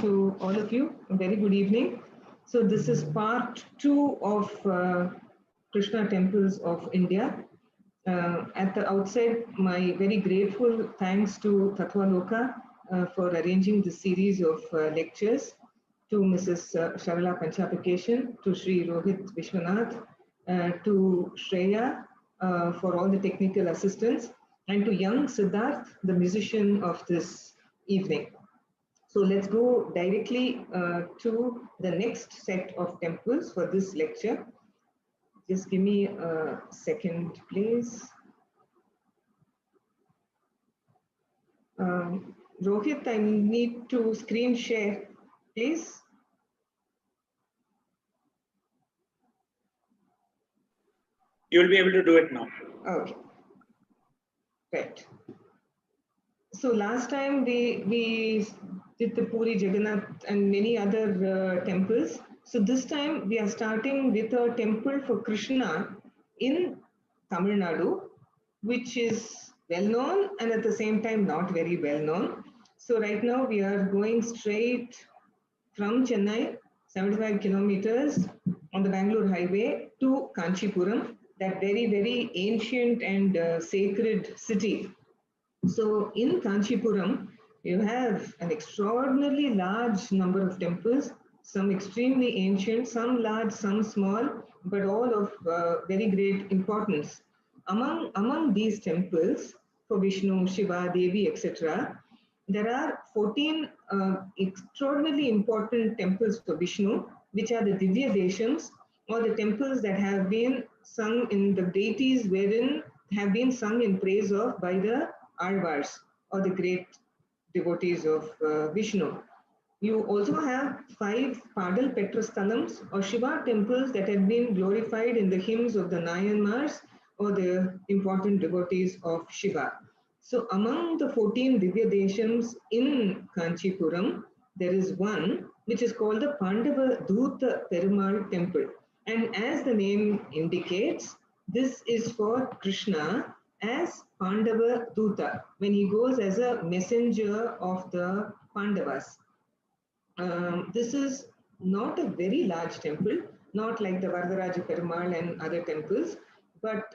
to all of you. A very good evening. So this is part 2 of Krishna temples of India. At the outset, my very grateful thanks to Tattvaloka for arranging this series of lectures, to Mrs. Sharala Panchapikeshan, to Sri Rohit Vishwanath, to Shreya for all the technical assistance, and to young Siddharth, the musician of this evening. So let's go directly to the next set of temples for this lecture. Just give me a second, please. Rohit, I need to screen share, please. You will be able to do it now. Okay. Right. So last time we did the Puri Jagannath and many other temples. So this time we are starting with a temple for Krishna in Tamil Nadu, which is well known and at the same time not very well known. So right now we are going straight from Chennai, 75 kilometers on the Bangalore highway to Kanchipuram, that very, very ancient and sacred city. So in Kanchipuram, you have an extraordinarily large number of temples, some extremely ancient, some large, some small, but all of very great importance. Among these temples, for Vishnu, Shiva, Devi, etc., there are 14 extraordinarily important temples for Vishnu, which are the Divya Deshams, or the temples that have been sung in the deities wherein have been sung in praise of by the Alvars, or the great devotees of Vishnu. You also have 5 Padal Petrasthalams, or Shiva temples that have been glorified in the hymns of the Nayanmars, or the important devotees of Shiva. So among the 14 Divya Deshams in Kanchipuram, there is one which is called the Pandava Dhuta Perumal temple. And as the name indicates, this is for Krishna as Pandava Dhuta, when he goes as a messenger of the Pandavas. This is not a very large temple, not like the Varadaraja Perumal and other temples, but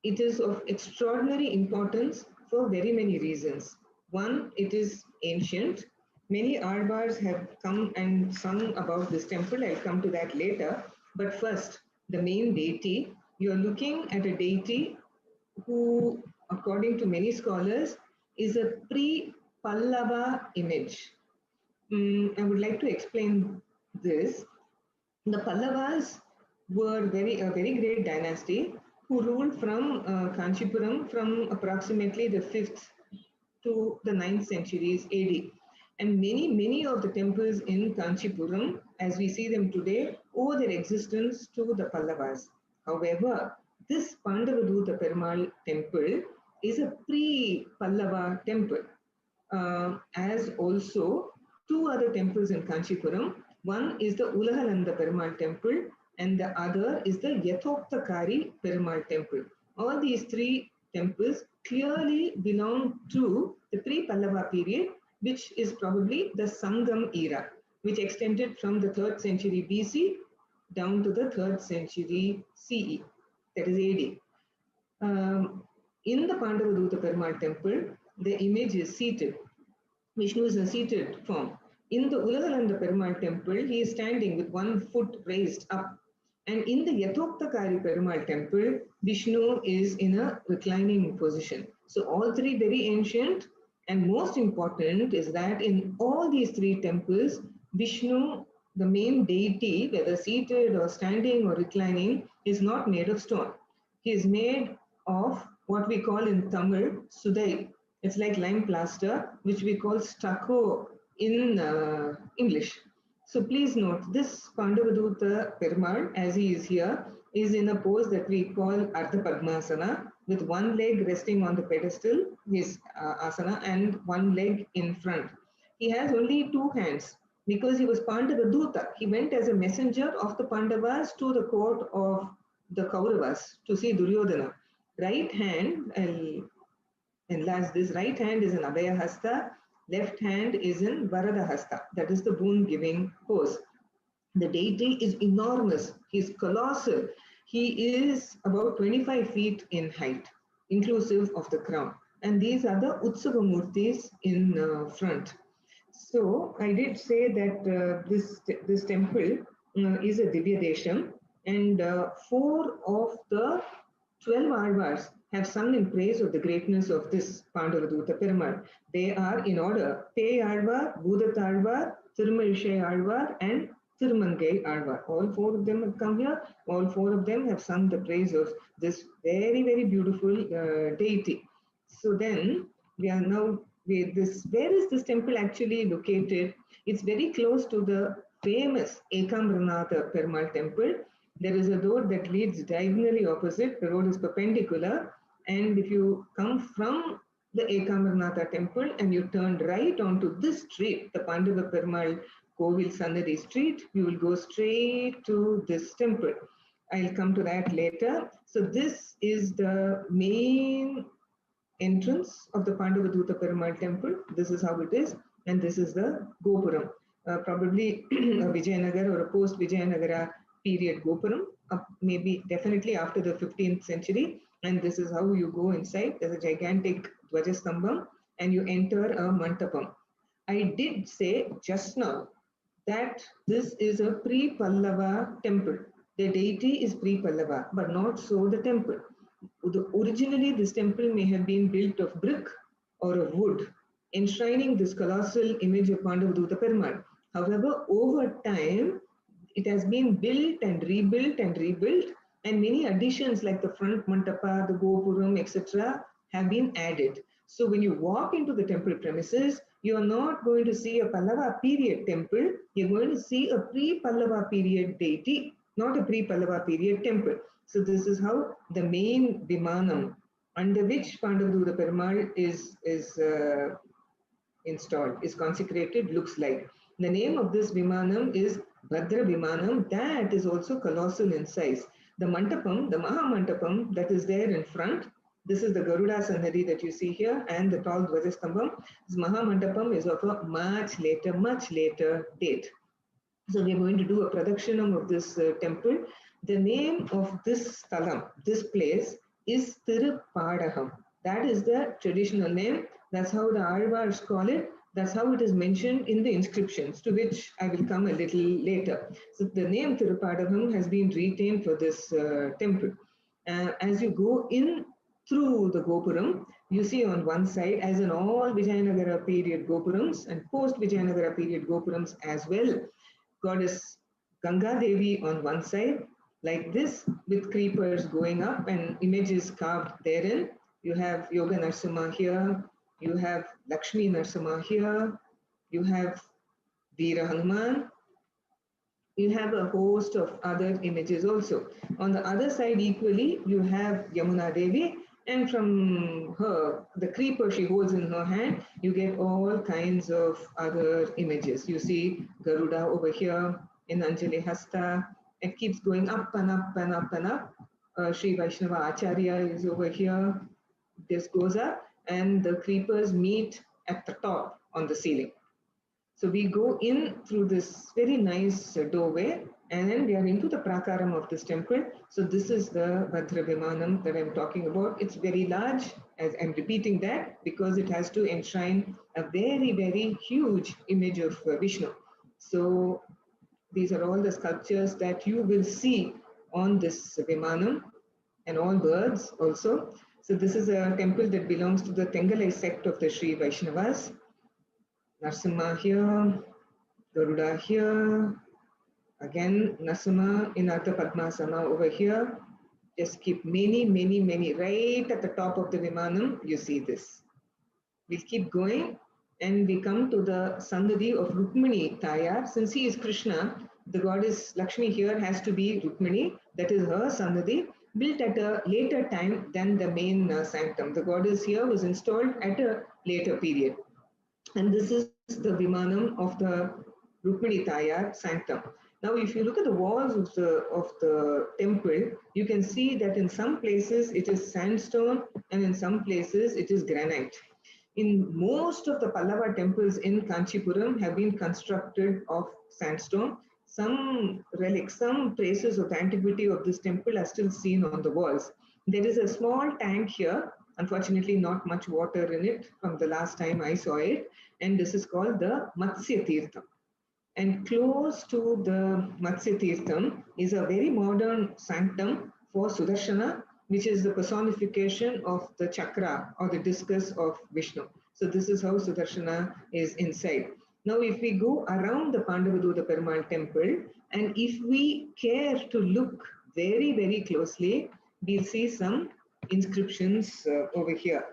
it is of extraordinary importance for very many reasons. One, it is ancient. Many Alvars have come and sung about this temple. I'll come to that later. But first, the main deity. You're looking at a deity who, according to many scholars, is a pre-Pallava image. I would like to explain this. The Pallavas were a very great dynasty who ruled from Kanchipuram from approximately the 5th to the 9th centuries AD. And many of the temples in Kanchipuram, as we see them today, owe their existence to the Pallavas. However, this Pandavadhuta Perumal temple is a pre-Pallava temple, as also 2 other temples in Kanchipuram. One is the Ulahalanda Perumal temple, and the other is the Yathoktakari Perumal temple. All these 3 temples clearly belong to the pre-Pallava period, which is probably the Sangam era, which extended from the 3rd century BC down to the 3rd century CE, that is AD. In the Pandavadhuta Perumal temple, the image is seated. Vishnu is in a seated form. In the Ulahalanda Perumal temple, he is standing with 1 foot raised up. And in the Yathoktakari Perumal temple, Vishnu is in a reclining position. So all 3 very ancient, and most important is that in all these 3 temples, Vishnu, the main deity, whether seated or standing or reclining, is not made of stone. He is made of what we call in Tamil, Sudai. It's like lime plaster, which we call stucco in English. So please note, this Pandavadhuta Perumal, as he is here, is in a pose that we call Ardha Padmasana, with 1 leg resting on the pedestal, his asana, and 1 leg in front. He has only 2 hands because he was Pandavadhuta. He went as a messenger of the Pandavas to the court of the Kauravas to see Duryodhana. Right hand, I'll enlarge this, right hand is an Abhaya Hasta, Left hand is in Varadahasta, that is the boon-giving pose. The deity is enormous. He is colossal. He is about 25 feet in height, inclusive of the crown. And these are the Utsava Murtis in front. So I did say that this temple is a Divya Desham, and 4 of the 12 Alvars have sung in praise of the greatness of this Pandavaduta Perumal. They are in order: Pei Alvar, Bhudatalvar, Thirumarishay Alvar, and Thirumangai Alvar. All 4 of them have come here. All 4 of them have sung the praise of this very, very beautiful deity. So then we are now with this. Where is this temple actually located? It's very close to the famous Ekambranatha Perumal temple. There is a road that leads diagonally opposite. The road is perpendicular, and if you come from the Ekambranatha temple and you turn right onto this street, the Pandava Perumal Kovil Sannadhi street, you will go straight to this temple. I'll come to that later. So this is the main entrance of the Pandavaduta Perumal temple. This is how it is, and this is the Gopuram. Probably a Vijayanagar or a post-Vijayanagara period Gopuram, maybe definitely after the 15th century. And this is how you go inside. There's a gigantic Dvajastambham, and you enter a Mantapam. I did say just now that this is a pre-Pallava temple. The deity is pre-Pallava, but not so the temple. Originally, this temple may have been built of brick or of wood, enshrining this colossal image of Pandavaduta Perumal. However, over time, it has been built and rebuilt, and many additions like the front mantapa, the gopuram, etc. have been added. So when you walk into the temple premises, you are not going to see a Pallava period temple, you're going to see a pre-Pallava period deity, not a pre-Pallava period temple. So this is how the main Vimanam under which Pandavaduta Perumal is installed, is consecrated, looks like. The name of this Vimanam is Bhadra Vimanam. That is also colossal in size. The Mantapam, the Maha Mantapam that is there in front, this is the Garuda Sannadhi that you see here, and the tall Dvajastambham. This Maha Mantapam is of a much later date. So we are going to do a Pradakshinam of this temple. The name of this Thalam, this place, is Thirupadagam. That is the traditional name. That's how the Alvars call it. That's how it is mentioned in the inscriptions, to which I will come a little later. So the name Thirupadagam has been retained for this temple. As you go in through the Gopuram, you see on one side, as in all Vijayanagara period Gopurams and post-Vijayanagara period Gopurams as well, goddess Ganga Devi on one side, like this, with creepers going up and images carved therein. You have Yoga Narsimha here, you have Lakshmi Narsimha here, you have Veera Hanuman, you have a host of other images also. On the other side, equally, you have Yamuna Devi, and from her, the creeper she holds in her hand, you get all kinds of other images. You see Garuda over here in Anjali Hasta. It keeps going up and up and up and up. Sri Vaishnava Acharya is over here. This goes up, and the creepers meet at the top on the ceiling. So we go in through this very nice doorway, and then we are into the prakaram of this temple. So this is the Bhadra Vimanam that I'm talking about. It's very large, as I'm repeating that, because it has to enshrine a very huge image of Vishnu. So these are all the sculptures that you will see on this Vimanam, and all birds also. So this is a temple that belongs to the Tengalai sect of the Sri Vaishnavas. Narsimha here, Garuda here, again Narsimha in Artha Padmasana over here. Just keep many, right at the top of the Vimanam, you see this. We'll keep going, and we come to the Sannadhi of Rukmini Tayar. Since he is Krishna, the goddess Lakshmi here has to be Rukmini, that is her Sannadhi, built at a later time than the main sanctum. The goddess here was installed at a later period. And this is the Vimanam of the Rukmini Tayar sanctum. Now, if you look at the walls of the temple, you can see that in some places it is sandstone and in some places it is granite. in most of the Pallava temples in Kanchipuram have been constructed of sandstone. Some relics, some traces of the antiquity of this temple are still seen on the walls. There is a small tank here, unfortunately not much water in it from the last time I saw it, and this is called the Matsya Tirtham. And close to the Matsya Tirtham is a very modern sanctum for Sudarshana, which is the personification of the chakra or the discus of Vishnu. So this is how Sudarshana is inside. Now, if we go around the Pandavaduta Perumal temple, and if we care to look very, very closely, we'll see some inscriptions over here.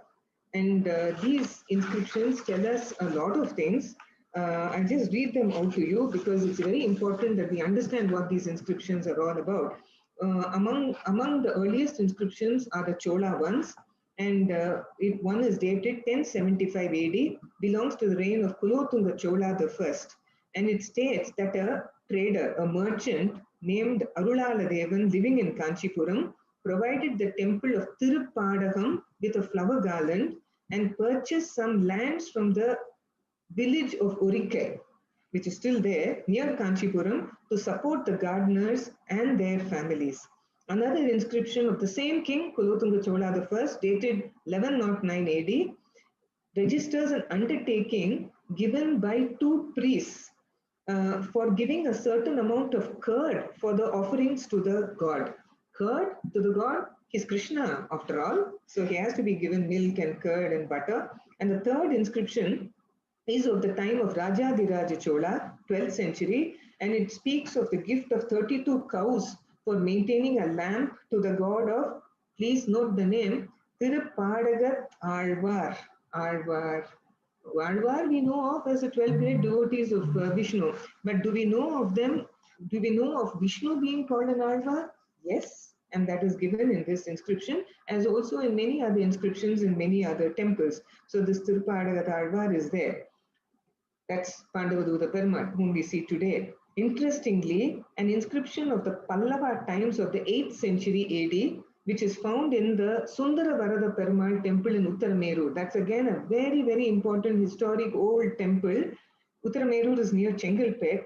And these inscriptions tell us a lot of things. I'll just read them out to you because it's very important that we understand what these inscriptions are all about. Among the earliest inscriptions are the Chola ones, and one is dated 1075 AD, belongs to the reign of Kulothunga Chola I, and it states that a trader, a merchant named Arulala Devan living in Kanchipuram provided the temple of Tiruppadagam with a flower garland and purchased some lands from the village of Urikai, which is still there near Kanchipuram, to support the gardeners and their families. Another inscription of the same king, Kulothunga Chola I, dated 1109 AD, registers an undertaking given by two priests for giving a certain amount of curd for the offerings to the god. Curd to the god is Krishna, after all, so he has to be given milk and curd and butter. And the third inscription is of the time of Rajadiraja Chola, 12th century, and it speaks of the gift of 32 cows for maintaining a lamp to the god of, please note the name, Tirupadagat Alvar. Alvar. Alvar we know of as the 12 great devotees of Vishnu, but do we know of them? Do we know of Vishnu being called an Alvar? Yes, and that is given in this inscription, as also in many other inscriptions in many other temples. So this Tirupadagat Alvar is there. That's Pandavaduta Perumal, whom we see today. Interestingly, an inscription of the Pallava times of the 8th century AD, which is found in the Sundara Varada Perumal temple in Uttarameru. That's again a very, very important historic old temple. Uttarameru is near Chengalpet.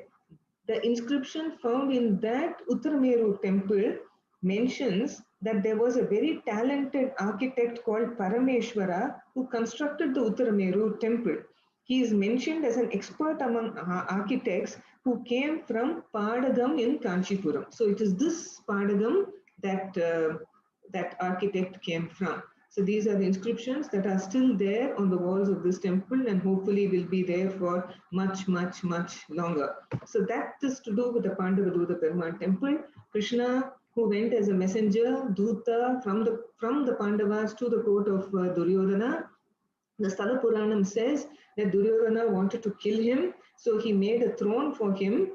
The inscription found in that Uttarameru temple mentions that there was a very talented architect called Parameshwara who constructed the Uttarameru temple. He is mentioned as an expert among architects who came from Padagam in Kanchipuram. So it is this Padagam that that architect came from. So these are the inscriptions that are still there on the walls of this temple and hopefully will be there for much, much, much longer. So that is to do with the Pandavaduta Perumal temple. Krishna, who went as a messenger, Duta, from the Pandavas to the court of Duryodhana. The Sthala Puranam says that Duryodhana wanted to kill him, so he made a throne for him,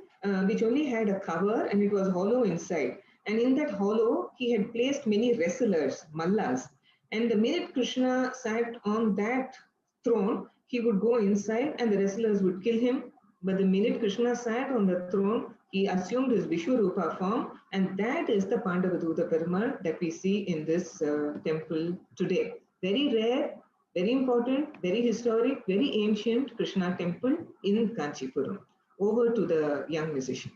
which only had a cover and it was hollow inside. And in that hollow, he had placed many wrestlers, mallas. And the minute Krishna sat on that throne, he would go inside and the wrestlers would kill him. But the minute Krishna sat on the throne, he assumed his Vishwarupa form, and that is the Pandavaduta Perumal that we see in this temple today. Very rare, very important, very historic, very ancient Krishna temple in Kanchipuram. Over to the young musician.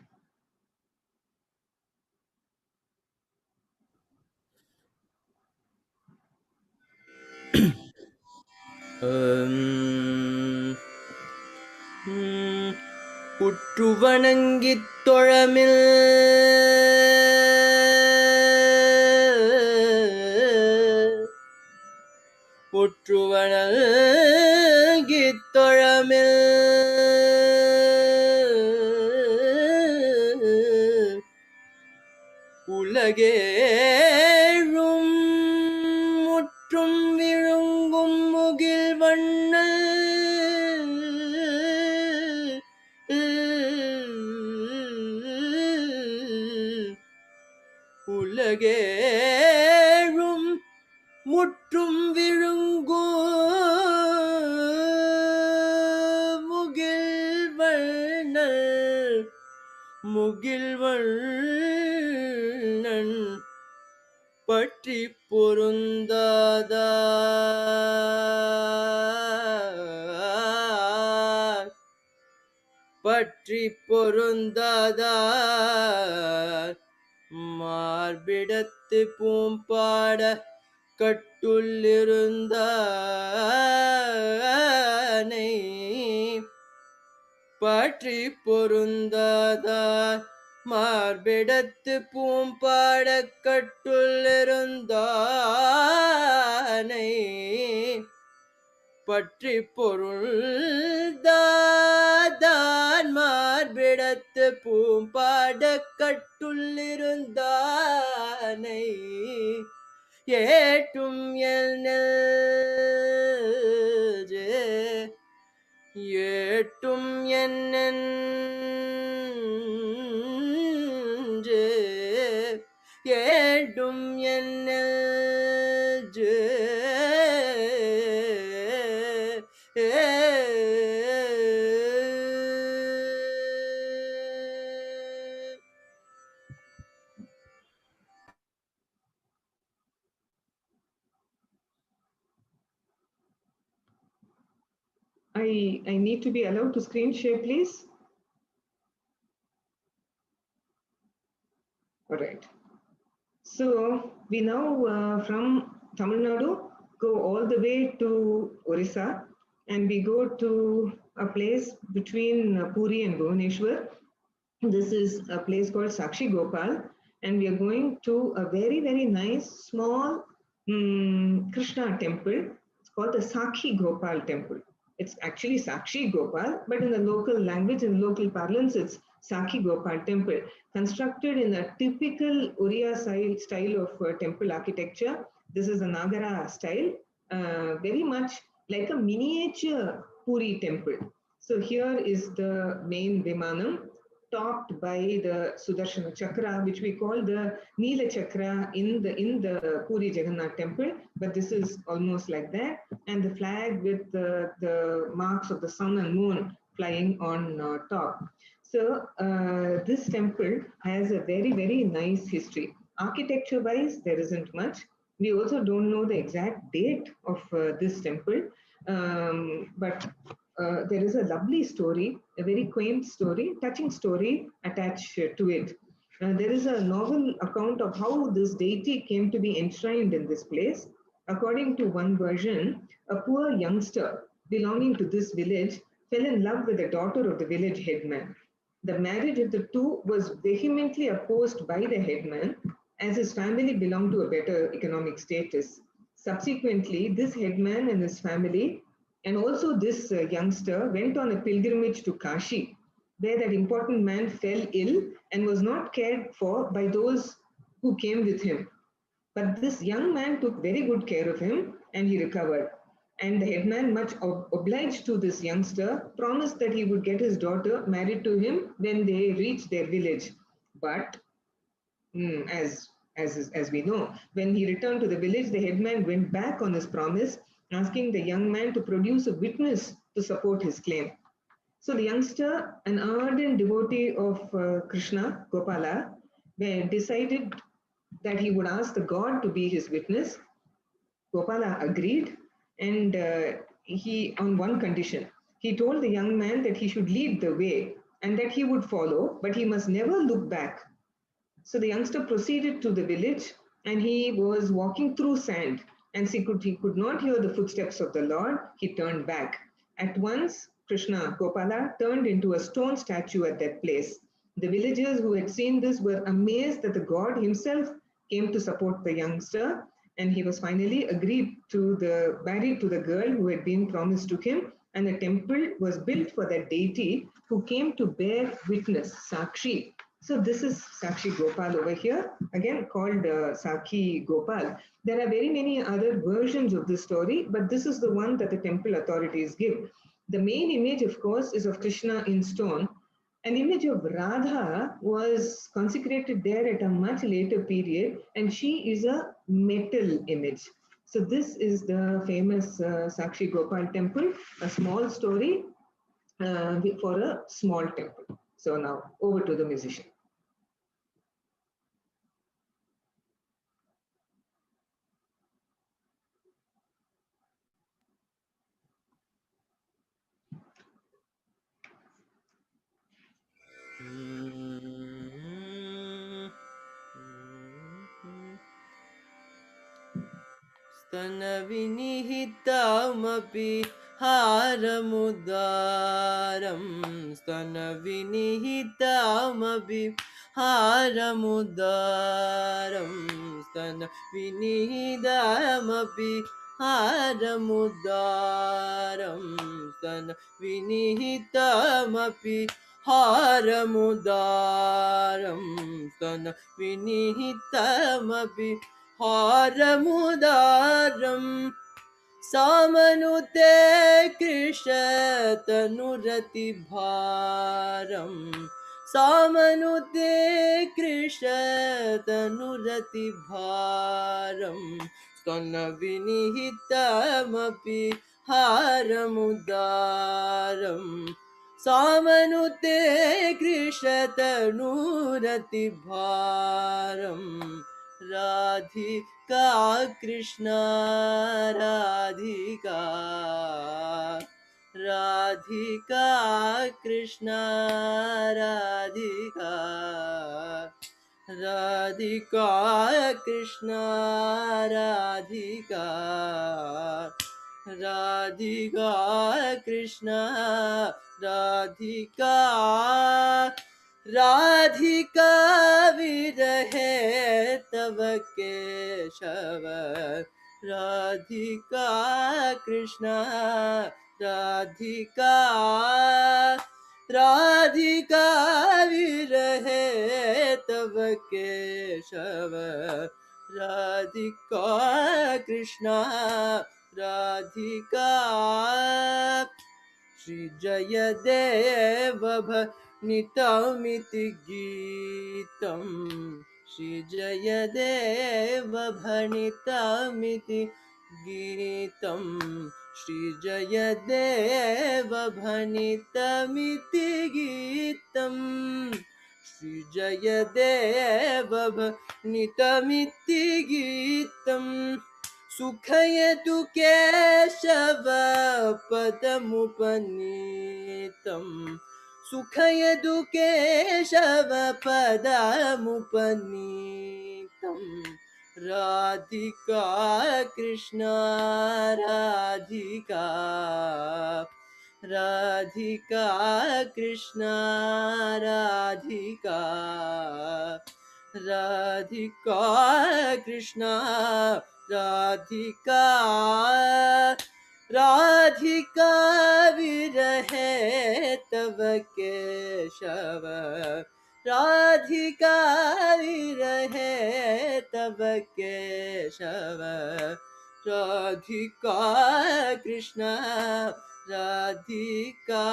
உற்று வணங்கித் தொழமில் உற்று வணங்கித் தொழமில் உலகேழும் முற்றும் விழுங்கும் முகில் வண்ணல் உலகேழும் முற்றும் விழுங்கும் முகில்வண்ணன் பற்றி பொருந்தாதா பொருந்தாதார் மார்பிடத்து பூம்பாட கட்டுள்ளிருந்தானை பற்றி பொருந்தாதார் மார்பிடத்து பூம்பாட கட்டுள்ளிருந்தானை பற்றி பொருள்தான் மார்பிடத்து பூம்பாட கட்டுள்ளிருந்தானை ஏட்டும் என் நெஞ்சே ஏட்டும் என் நெஞ்சே ஏட்டும் என் நெஞ்சே I need to be allowed to screen share, please. All right. So we now from Tamil Nadu go all the way to Orissa, and we go to a place between Puri and Bhubaneswar. This is a place called Sakshi Gopal, and we are going to a very, very nice small Krishna temple. It's called the Sakhi Gopal temple. It's actually Sakshi Gopal, but in the local language, in local parlance, it's Sakhi Gopal temple, constructed in a typical Oriya style of temple architecture. This is a Nagara style, very much like a miniature Puri temple. So here is the main Vimanam, topped by the Sudarshana Chakra, which we call the Neela Chakra in the Puri Jagannath temple, but this is almost like that, and the flag with the marks of the sun and moon flying on top. So this temple has a very, very nice history. Architecture-wise, there isn't much. We also don't know the exact date of this temple, but there is a lovely story, a very quaint story, touching story attached to it. There is a novel account of how this deity came to be enshrined in this place. According to one version, a poor youngster belonging to this village fell in love with the daughter of the village headman. The marriage of the two was vehemently opposed by the headman, as his family belonged to a better economic status. Subsequently, this headman and his family, and also this youngster, went on a pilgrimage to Kashi, where that important man fell ill and was not cared for by those who came with him. But this young man took very good care of him and he recovered. And the headman, much obliged to this youngster, promised that he would get his daughter married to him when they reached their village. But as we know, when he returned to the village, the headman went back on his promise, asking the young man to produce a witness to support his claim. So the youngster, an ardent devotee of Krishna, Gopala, decided that he would ask the god to be his witness. Gopala agreed, and he, on one condition, he told the young man that he should lead the way and that he would follow, but he must never look back. So the youngster proceeded to the village, and he was walking through sand, and he could not hear the footsteps of the Lord. He turned back. At once, Krishna, Gopala, turned into a stone statue at that place. The villagers who had seen this were amazed that the god himself came to support the youngster, and he was finally married to the girl who had been promised to him, and a temple was built for that deity who came to bear witness, Sakshi. So this is Sakshi Gopal over here, again called Sakhi Gopal. There are very many other versions of this story, but this is the one that the temple authorities give. The main image, of course, is of Krishna in stone. An image of Radha was consecrated there at a much later period, and she is a metal image. So this is the famous Sakshi Gopal temple, a small story for a small temple. So now over to the musician. स्तनविनिहितमपि हारमुदारं स्तनविनिहितमपि हारमुदारं स्तनविनिहितमपि हारमुदारं स्तनविनिहितमपि हारमुदारं स्तनविनिहितमपि हारमुदारं सामनुते कृशतनुरतिभारं सामनुते कृशतनुरतिभारं स्तनविनिहितमपि हारमुदारं सामनुते कृशतनुरतिभारं Radhika Krishna Radhika Radhika Krishna Radhika Radhika Krishna Radhika Radhika Krishna Radhika Radhika विरहे तव केशव राधिका कृष्णा राधिका राधिका विरहे तव केशव राधिका कृष्णा राधिका श्री जयदेव भणितमिति गीतं श्री जयदेव भणितमिति गीतं श्री जयदेव भणितमिति गीतं श्री जयदेव भणितमिति गीतं सुखयतु केशव पदमुपनीतं सुखयतु केशव पदमुपनीतं राधिका कृष्णा राधिका राधिका कृष्णा राधिका राधिका कृष्णा राधिका राधिका विरहे तव केशव राधिका विरहे तव Keshav Radhika Krishna Radhika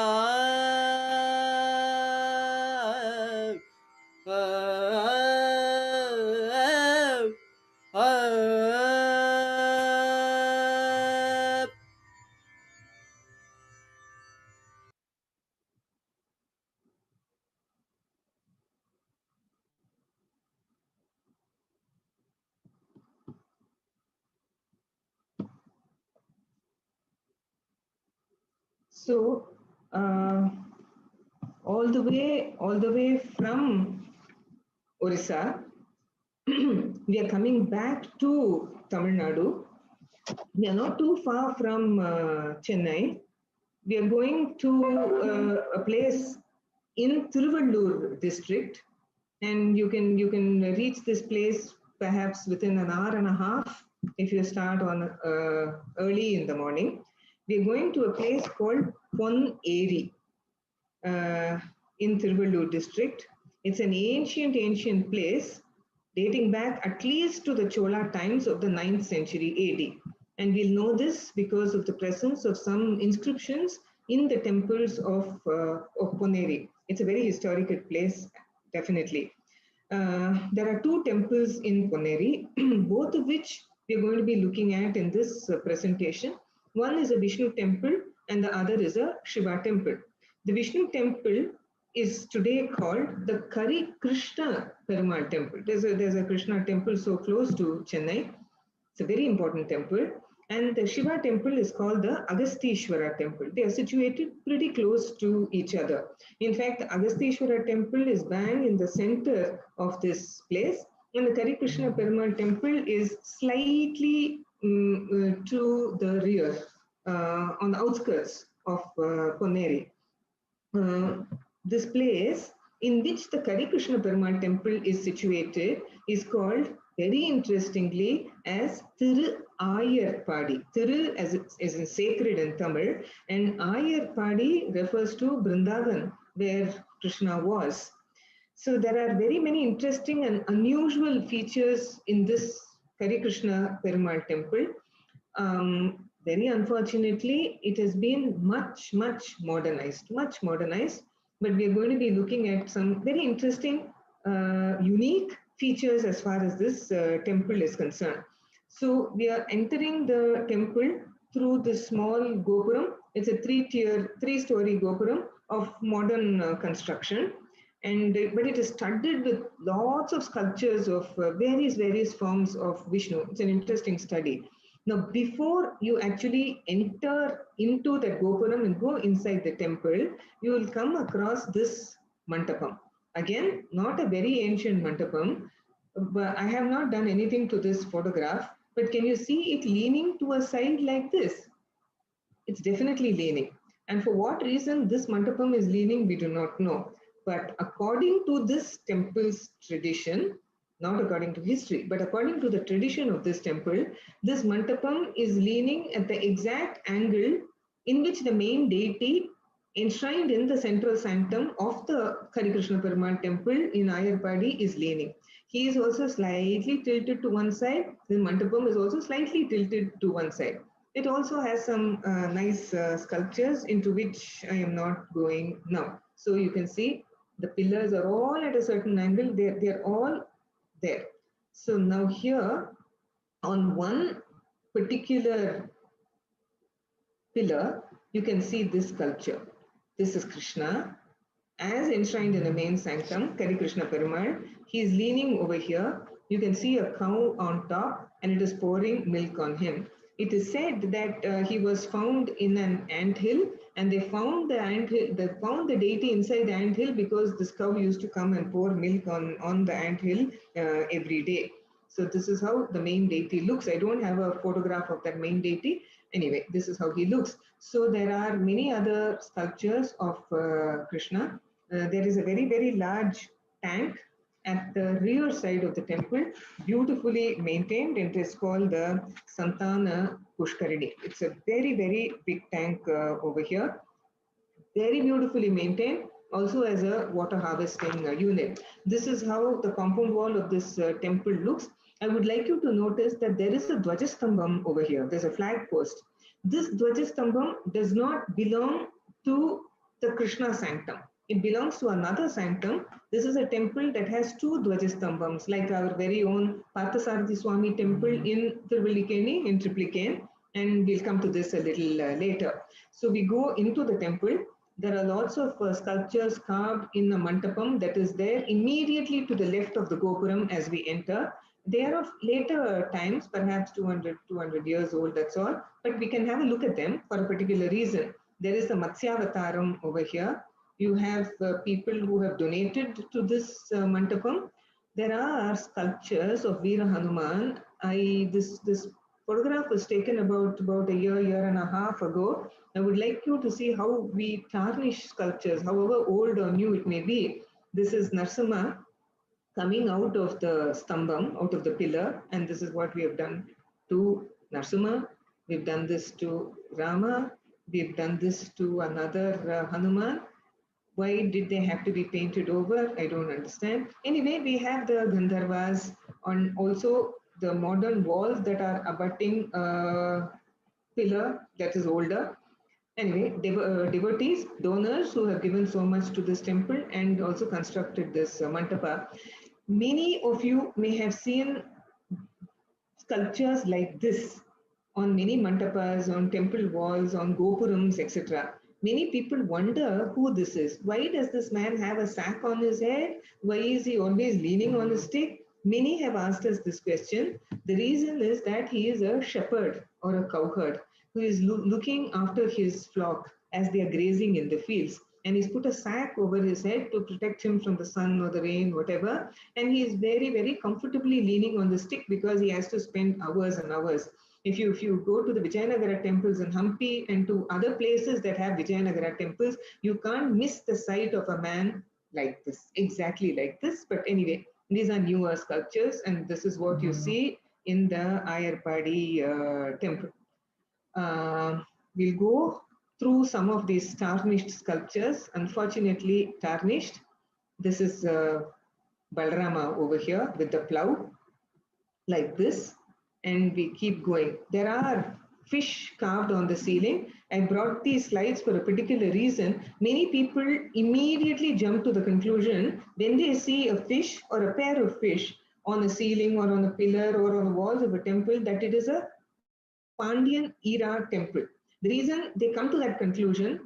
So, all the way from Orissa, we are coming back to Tamil Nadu. We are not too far from Chennai. We are going to a place in Trivandrum district, and you can reach this place perhaps within an hour and a half if you start on early in the morning. We are going to a place called Ponneri in Trivandrum district. It's an ancient place dating back at least to the Chola times of the 9th century AD. And we'll know this because of the presence of some inscriptions in the temples of Ponneri. It's a very historical place, definitely. There are two temples in Ponneri, both of which we're going to be looking at in this presentation. One is a Vishnu temple and the other is a Shiva temple. The Vishnu temple is today called the Kalakshetra Perumal temple. There's a Krishna temple so close to Chennai. It's a very important temple. And the Shiva temple is called the Agastishwara temple. They are situated pretty close to each other. In fact, the Agastishwara temple is bang in the center of this place. And the Kalakshetra Perumal temple is slightly to the rear, on the outskirts of Ponneri. This place in which the Kalakshetra Perumal temple is situated is called, very interestingly, as Thiru Ayarpadi. Thiru as in sacred in Tamil, and Ayarpadi refers to Vrindavan, where Krishna was. So there are very many interesting and unusual features in this Kalakshetra Perumal temple. Very unfortunately, it has been much modernized, but we are going to be looking at some very interesting, unique features as far as this temple is concerned. So we are entering the temple through this small gopuram. It's a three-story gopuram of modern construction. And but it is studded with lots of sculptures of various forms of Vishnu. It's an interesting study. Now, before you actually enter into that gopuram and go inside the temple, you will come across this mandapam. Again, not a very ancient mandapam, but I have not done anything to this photograph. But can you see it leaning to a side like this? It's definitely leaning. And for what reason this mandapam is leaning, we do not know. But according to this temple's tradition, not according to history, but according to the tradition of this temple, this mandapam is leaning at the exact angle in which the main deity enshrined in the central sanctum of the Kalakshetra Perumal temple in Ayarpadi is leaning. He is also slightly tilted to one side. The mandapam is also slightly tilted to one side. It also has some nice sculptures into which I am not going now. So you can see the pillars are all at a certain angle. They're all there. So now here on one particular pillar, you can see this sculpture. This is Krishna as enshrined in the main sanctum, Kalakshetra Perumal. He is leaning over here. You can see a cow on top and it is pouring milk on him. It is said that he was found in an anthill, and they found the anthill. They found the deity inside the anthill because this cow used to come and pour milk on the anthill every day. So this is how the main deity looks. I don't have a photograph of that main deity. Anyway, this is how he looks. So there are many other sculptures of Krishna. There is a very large tank at the rear side of the temple, beautifully maintained. It is called the Santana Pushkarini. It's a very big tank over here, very beautifully maintained, also as a water harvesting unit. This is how the compound wall of this temple looks. I would like you to notice that there is a Dvajastambham over here. There's a flag post. This Dvajastambham does not belong to the Krishna sanctum. It belongs to another sanctum. This is a temple that has two Dvajastambhams, like our very own Parthasarathi Swami temple in Tiruvallikeeni in Triplicane, and we'll come to this a little later. So we go into the temple. There are lots of sculptures carved in a mandapam that is there immediately to the left of the gopuram as we enter. They are of later times, perhaps 200 years old, that's all. But we can have a look at them for a particular reason. There is the Matsyavataram over here. You have people who have donated to this mandapam. There are sculptures of Veera Hanuman. This photograph was taken about a year and a half ago. I would like you to see how we tarnish sculptures, however old or new it may be. This is Narsimha coming out of the stambam, out of the pillar, and this is what we have done to Narsimha. We've done this to Rama. We've done this to another Hanuman. Why did they have to be painted over? I don't understand. Anyway, we have the Gandharvas on also the modern walls that are abutting pillar that is older. Anyway, devotees, donors who have given so much to this temple and also constructed this mandapa. Many of you may have seen sculptures like this on many mandapas, on temple walls, on gopurams, etc. Many people wonder who this is. Why does this man have a sack on his head? Why is he always leaning on a stick? Many have asked us this question. The reason is that he is a shepherd or a cowherd who is looking after his flock as they are grazing in the fields. And he's put a sack over his head to protect him from the sun or the rain, whatever. And he is very comfortably leaning on the stick because he has to spend hours and hours. If you go to the Vijayanagara temples in Hampi and to other places that have Vijayanagara temples, you can't miss the sight of a man like this, exactly like this. But anyway, these are newer sculptures, and this is what you see in the Ayarpadi temple. We'll go through some of these tarnished sculptures, unfortunately tarnished. This is Balarama over here with the plow, like this, and we keep going. There are fish carved on the ceiling. I brought these slides for a particular reason. Many people immediately jump to the conclusion when they see a fish or a pair of fish on a ceiling or on a pillar or on the walls of a temple that it is a Pandyan era temple. The reason they come to that conclusion,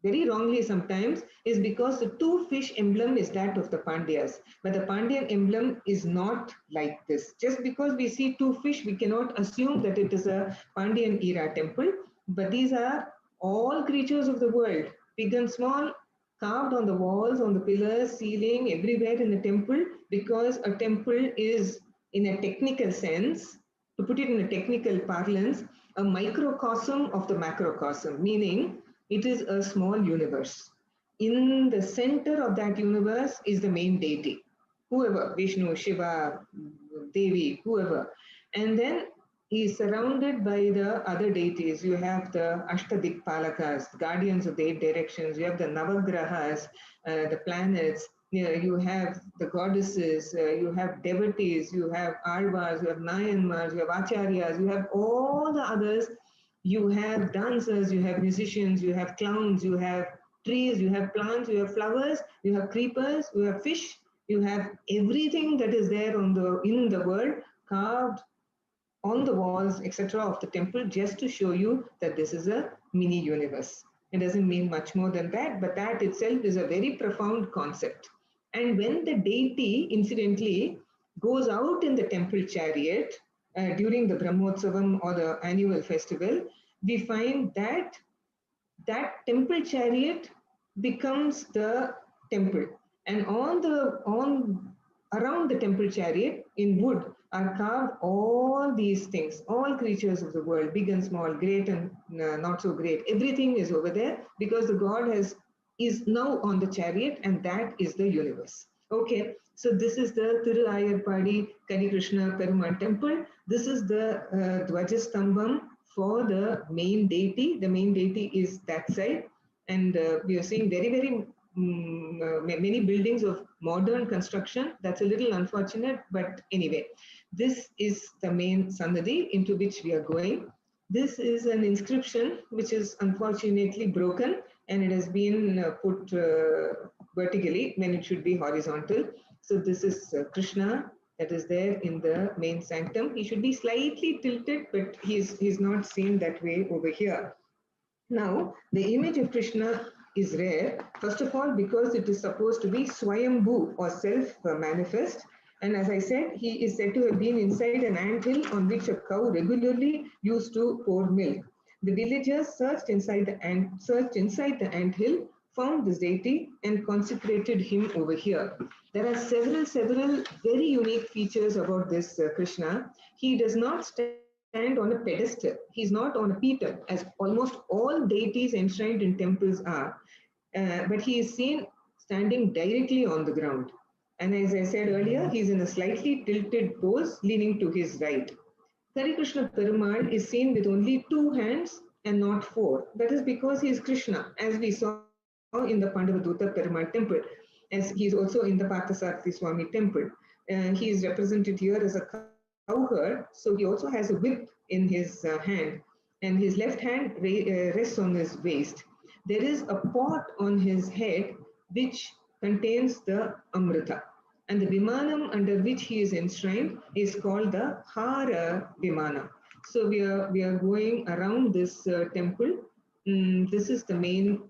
very wrongly sometimes, is because the two fish emblem is that of the Pandyas. But the Pandyan emblem is not like this. Just because we see two fish, we cannot assume that it is a Pandyan era temple. But these are all creatures of the world, big and small, carved on the walls, on the pillars, ceiling, everywhere in the temple, because a temple is, in a technical sense, to put it in a technical parlance, a microcosm of the macrocosm, meaning it is a small universe. In the center of that universe is the main deity, whoever, Vishnu, Shiva, Devi, whoever. And then he is surrounded by the other deities. You have the Ashtadikpalakas, guardians of the 8 directions. You have the Navagrahas, the planets. You have the goddesses, you have devotees, you have Alvas, you have Nayanmars, you have Acharyas, you have all the others. You have dancers, you have musicians, you have clowns, you have trees, you have plants, you have flowers, you have creepers, you have fish, you have everything that is there in the world carved on the walls, etc., of the temple, just to show you that this is a mini universe. It doesn't mean much more than that, but that itself is a very profound concept. And when the deity, incidentally, goes out in the temple chariot during the Brahmotsavam or the annual festival, we find that that temple chariot becomes the temple. And around the temple chariot in wood are carved all these things, all creatures of the world, big and small, great and not so great. Everything is over there because the God is now on the chariot, and that is the universe. Okay, so this is the Thiru Ayarpadi Kalakshetra Perumal temple. This is the Dvajastambam for the main deity. The main deity is that side, and we are seeing very many buildings of modern construction. That's a little unfortunate, but anyway, this is the main Sannadhi into which we are going. This is an inscription which is unfortunately broken, and it has been put vertically when it should be horizontal. So this is Krishna that is there in the main sanctum. He should be slightly tilted, but he's not seen that way over here. Now, the image of Krishna is rare, first of all, because it is supposed to be Swayambhu or self-manifest. And as I said, he is said to have been inside an anthill on which a cow regularly used to pour milk. The villagers searched inside the anthill, found this deity, and consecrated him over here. There are several very unique features about this Krishna. He does not stand on a pedestal. He's not on a pietum, as almost all deities enshrined in temples are. But he is seen standing directly on the ground. And as I said earlier, he's in a slightly tilted pose, leaning to his right. Krishna Perumal is seen with only 2 hands and not 4. That is because he is Krishna, as we saw in the Pandavaduta Perumal temple, as he is also in the Parthasarathi Swami temple. He is represented here as a cowherd, so he also has a whip in his hand, and his left hand rests on his waist. There is a pot on his head which contains the Amrita. And the Vimanam under which he is enshrined is called the Hara Vimana. So we are going around this temple. This is the main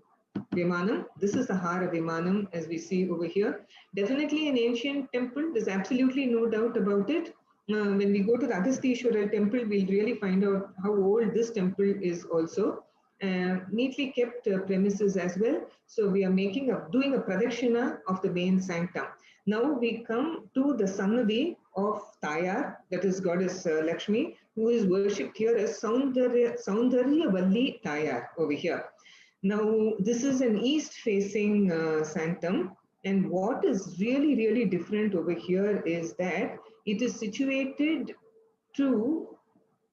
Vimanam. This is the Hara Vimanam as we see over here. Definitely an ancient temple. There's absolutely no doubt about it. When we go to the Agastishwara temple, we'll really find out how old this temple is also. Neatly kept premises as well. So we are doing a pradakshina of the main sanctum. Now we come to the Sannadhi of Tayar, that is Goddess Lakshmi, who is worshipped here as Saundarya Valli Tayar over here. Now, this is an east-facing sanctum, and what is really, really different over here is that it is situated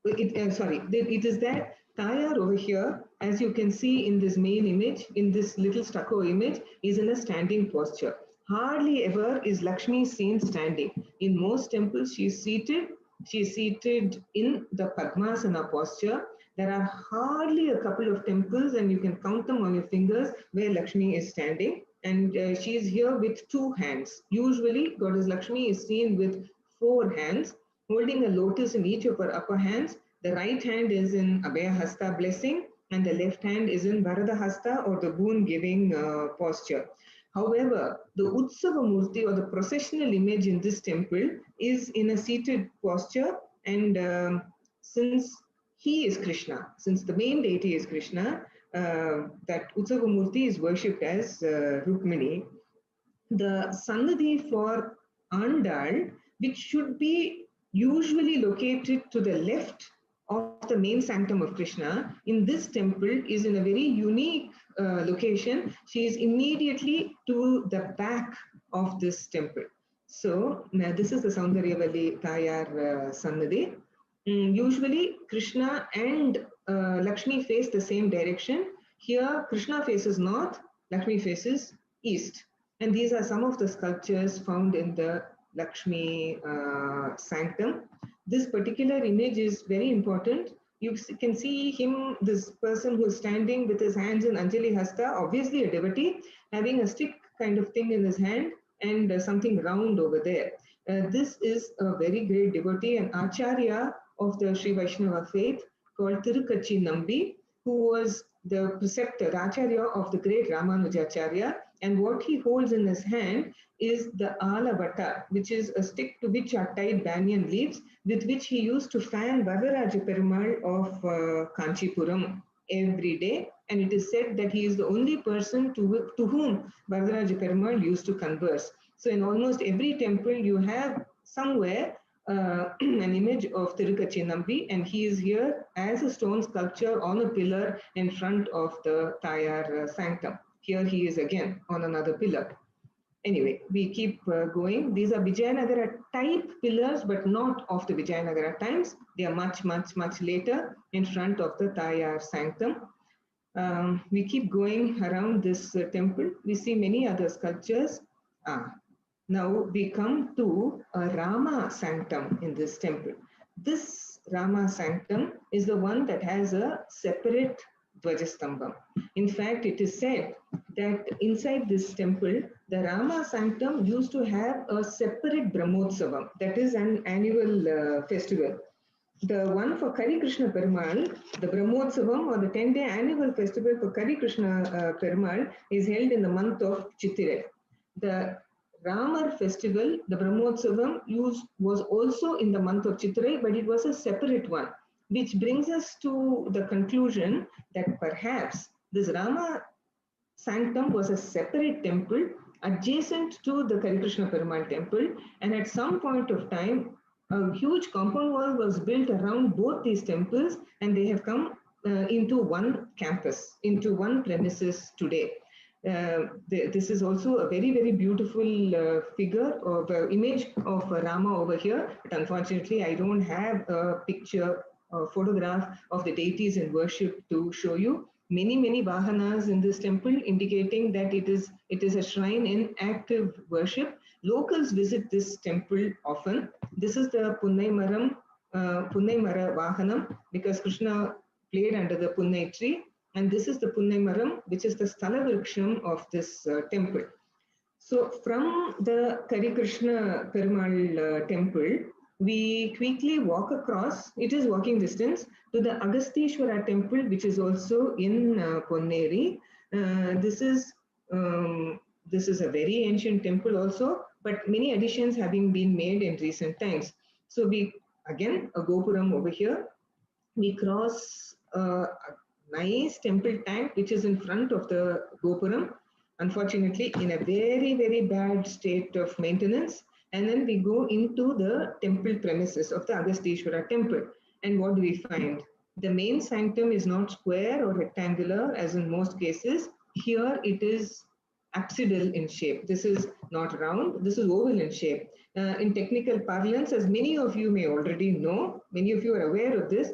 it is that Tayar over here, as you can see in this main image, in this little stucco image, is in a standing posture. Hardly ever is Lakshmi seen standing. In most temples, she is seated. She is seated in the Padmasana posture. There are hardly a couple of temples, and you can count them on your fingers, where Lakshmi is standing. And she is here with two hands. Usually, Goddess Lakshmi is seen with 4 hands, holding a lotus in each of her upper hands. The right hand is in Abhaya Hasta blessing, and the left hand is in Varada Hasta, or the boon-giving posture. However, the Utsava Murti, or the processional image in this temple, is in a seated posture, and since he is Krishna, since the main deity is Krishna, that Utsava Murti is worshipped as Rukmini. The Sannadhi for Andal, which should be usually located to the left of the main sanctum of Krishna, in this temple is in a very unique location. She is immediately to the back of this temple. So now this is the Saundaryavalli Tayar Sannadhi. Usually Krishna and Lakshmi face the same direction. Here Krishna faces north, Lakshmi faces east. And these are some of the sculptures found in the Lakshmi sanctum. This particular image is very important. You can see him, this person who is standing with his hands in Anjali Hasta, obviously a devotee, having a stick kind of thing in his hand and something round over there. This is a very great devotee, an Acharya of the Sri Vaishnava faith called Tirukachi Nambi, who was the preceptor, Acharya of the great Ramanujacharya. And what he holds in his hand is the Alavata, which is a stick to which are tied banyan leaves, with which he used to fan Varadaraja Perumal of Kanchipuram every day. And it is said that he is the only person to whom Varadaraja Perumal used to converse. So in almost every temple, you have somewhere an image of Tirukachi Nambi, and he is here as a stone sculpture on a pillar in front of the Tayar sanctum. Here he is again on another pillar. Anyway, we keep going. These are Vijayanagara type pillars, but not of the Vijayanagara times. They are much, much, much later in front of the Tayar sanctum. We keep going around this temple. We see many other sculptures. Now we come to a Rama sanctum in this temple. This Rama sanctum is the one that has a separate Dvajastambham. In fact, it is said that inside this temple, the Rama sanctum used to have a separate Brahmotsavam, that is an annual festival. The one for Kari Krishna Perumal, the Brahmotsavam, or the 10-day annual festival for Kari Krishna Perumal, is held in the month of Chithra. The Ramar festival, the Brahmotsavam, was also in the month of Chithra, but it was a separate one, which brings us to the conclusion that perhaps this Rama sanctum was a separate temple adjacent to the Kari Krishna Perumal temple, and at some point of time, a huge compound wall was built around both these temples, and they have come into one campus, into one premises today. This is also a very, very beautiful figure or image of Rama over here, but unfortunately I don't have a picture or photograph of the deities in worship to show you. Many, many vahanas in this temple, indicating that it is a shrine in active worship. Locals visit this temple often. This is the Punnai Mara Vahanam, because Krishna played under the Punnai tree. And this is the Punnai Maram, which is the Stalavriksham of this temple. So from the Kari Krishna Perumal temple, we quickly walk across, it is walking distance, to the Agastishwara temple, which is also in Ponneri. This is a very ancient temple also, but many additions having been made in recent times. So we, again, a Gopuram over here. We cross a nice temple tank, which is in front of the Gopuram, unfortunately in a very, very bad state of maintenance. And then we go into the temple premises of the Agastishwara temple. And what do we find? The main sanctum is not square or rectangular as in most cases. Here it is apsidal in shape. This is not round, this is oval in shape. In technical parlance, as many of you may already know, many of you are aware of this,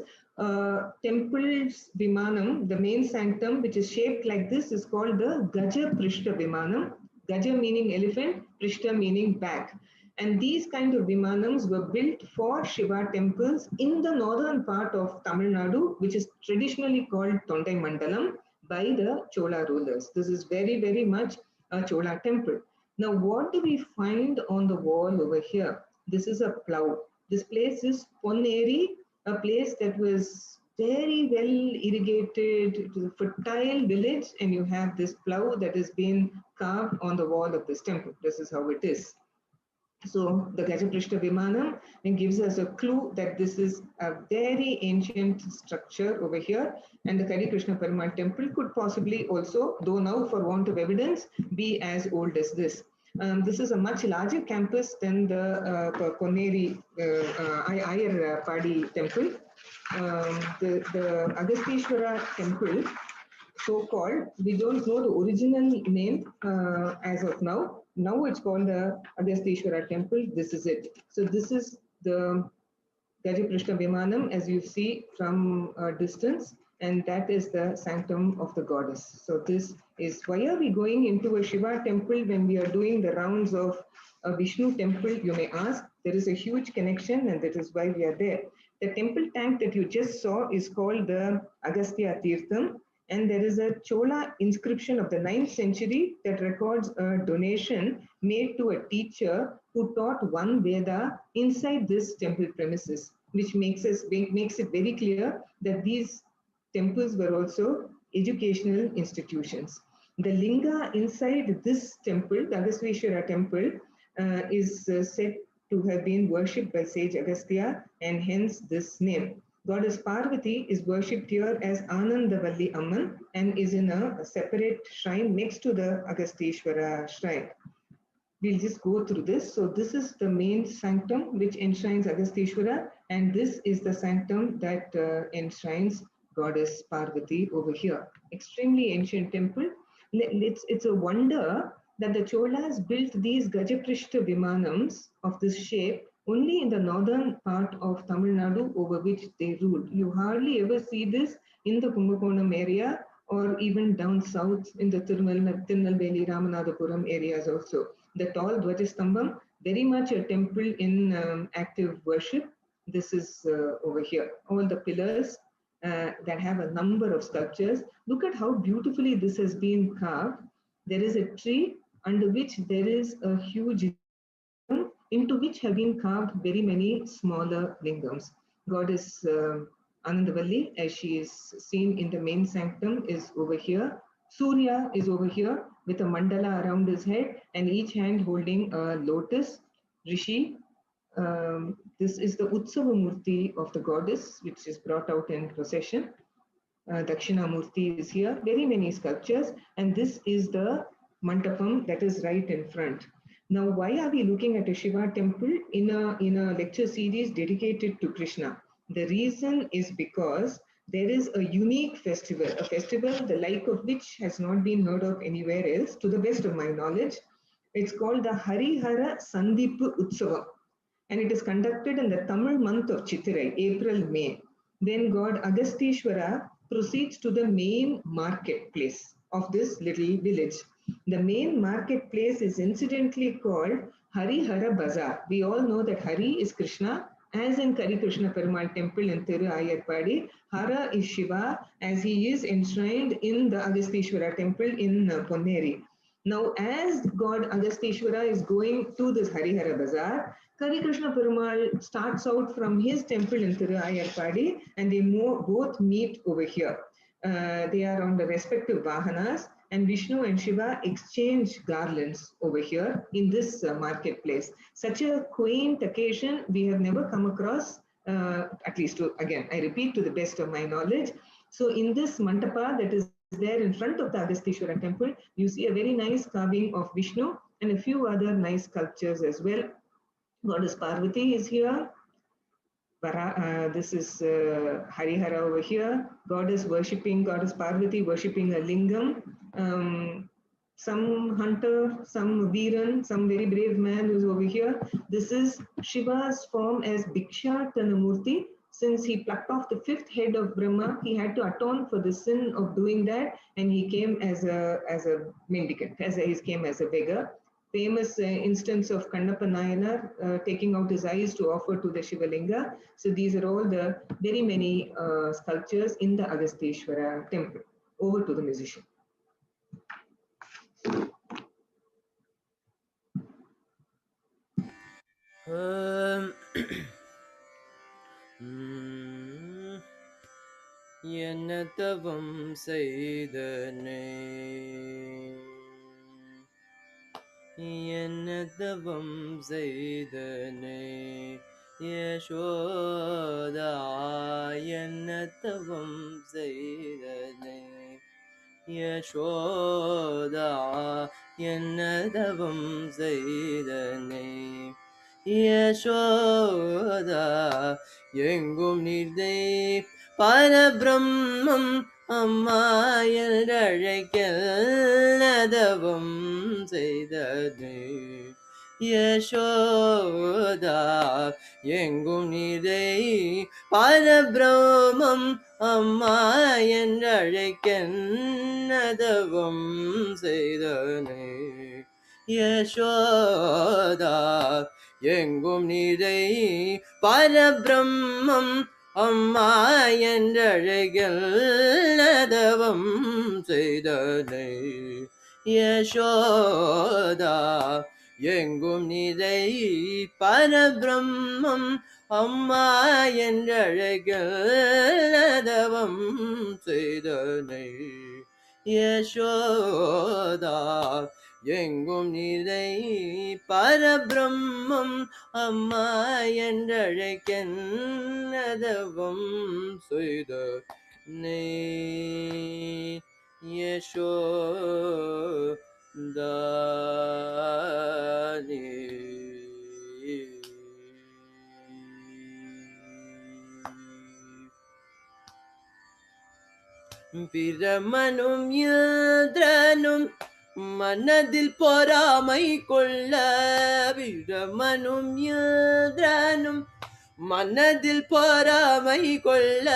temple's Vimanam, the main sanctum, which is shaped like this, is called the Gaja Prishta Vimanam. Gaja meaning elephant, Prishta meaning back. And these kind of Vimanams were built for Shiva temples in the northern part of Tamil Nadu, which is traditionally called Tondai Mandalam by the Chola rulers. This is very, very much a Chola temple. Now, what do we find on the wall over here? This is a plough. This place is Ponneri, a place that was very well irrigated. It is a fertile village, and you have this plough that has been carved on the wall of this temple. This is how it is. So the Gajaprishta Vimanam gives us a clue that this is a very ancient structure over here, and the Karikrishna Perumal temple could possibly also, though now for want of evidence, be as old as this. This is a much larger campus than the Ponneri Ayar Padi temple. The Agastishwara temple, so-called, we don't know the original name as of now. Now it's called the Agastishwara temple. This is it. So this is the Gajaprishna Vimanam, as you see from a distance, and that is the sanctum of the goddess. So this is, why are we going into a Shiva temple when we are doing the rounds of a Vishnu temple, you may ask. There is a huge connection, and that is why we are there. The temple tank that you just saw is called the Agastya Tirtham, and there is a Chola inscription of the 9th century that records a donation made to a teacher who taught one Veda inside this temple premises, which makes it very clear that these temples were also educational institutions. The linga inside this temple, the Agasteshwara temple, is said to have been worshipped by sage Agastya, and hence this name. Goddess Parvati is worshipped here as Anandavalli Ammal and is in a separate shrine next to the Agasteshwara shrine. We'll just go through this. So this is the main sanctum which enshrines Agasteshwara, and this is the sanctum that enshrines Goddess Parvati over here. Extremely ancient temple. It's a wonder that the Cholas built these Gajaprishta Vimanams of this shape only in the northern part of Tamil Nadu over which they ruled. You hardly ever see this in the Kumbakonam area or even down south in the Tirunelveli, Ramanathapuram areas also. The tall Dvajastambam, very much a temple in active worship. This is over here. All the pillars that have a number of sculptures. Look at how beautifully this has been carved. There is a tree under which there is a huge into which have been carved very many smaller lingams. Goddess Anandavalli, as she is seen in the main sanctum, is over here. Surya is over here with a mandala around his head and each hand holding a lotus. Rishi, this is the Utsava Murti of the goddess, which is brought out in procession. Dakshinamurti is here, very many sculptures, and this is the mandapam that is right in front. Now, why are we looking at a Shiva temple in a lecture series dedicated to Krishna? The reason is because there is a unique festival, a festival the like of which has not been heard of anywhere else, to the best of my knowledge. It's called the Harihara Sandipu Utsava, and it is conducted in the Tamil month of Chithra, April-May. Then God Agasteshwara proceeds to the main marketplace of this little village. The main marketplace is incidentally called Harihara Bazaar. We all know that Hari is Krishna, as in Karikrishna Perumal temple in Thiru Ayarpadi. Hara is Shiva, as he is enshrined in the Agasteshwara temple in Ponneri. Now, as God Agasteshwara is going to this Harihara Bazaar, Karikrishna Perumal starts out from his temple in Thiru Ayarpadi, and they both meet over here. They are on the respective vahanas, and Vishnu and Shiva exchange garlands over here in this marketplace. Such a quaint occasion we have never come across, at least again, I repeat, to the best of my knowledge. So in this mandapa that is there in front of the Agasteshwara temple, you see a very nice carving of Vishnu and a few other nice sculptures as well. Goddess Parvati is here. This is Harihara over here. Goddess Parvati worshipping a lingam. Some hunter, some Veeran, some very brave man who's over here. This is Shiva's form as Bhiksha Tanamurti. Since he plucked off the fifth head of Brahma, he had to atone for the sin of doing that, and he came as a mendicant, he came as a beggar. Famous instance of Kannappa Nayanar taking out his eyes to offer to the Shivalinga. So these are all the very many sculptures in the Agasteshwara temple. Over to the musician. என்னதவம் செய்தனே என்னதவம் செய்தனே Yashoda என்னதவம் செய்தனே Yashoda என்னதவம் செய்தனே Yashoda எங்கும் நிறை பரபிரம்மம் அம்மா என்றழைக்க நதவம் செய்தனே யசோதா எங்கும் நிறை பரபிரம்மம் அம்மா என்றழைக்க நதவம் செய்தனே யசோதா எங்கும் நிறை பரபிரம்மம் அம்மா என்றழைகள் நதவம் செய்தனே யசோதா எங்கும் நிறை பரபிரம்மம் அம்மா என்றழைகள் நதவம் செய்தனே யசோதா எங்கும் நிறை பரபிரம்மம் அம்மா என்றழைக்க நதவம் செய்தனே யசோதா பிரமனும் இந்திரனும் மனதில் பொறாமை கொள்ள பிரமனும் இந்திரனும் மனதில் பொறாமை கொள்ள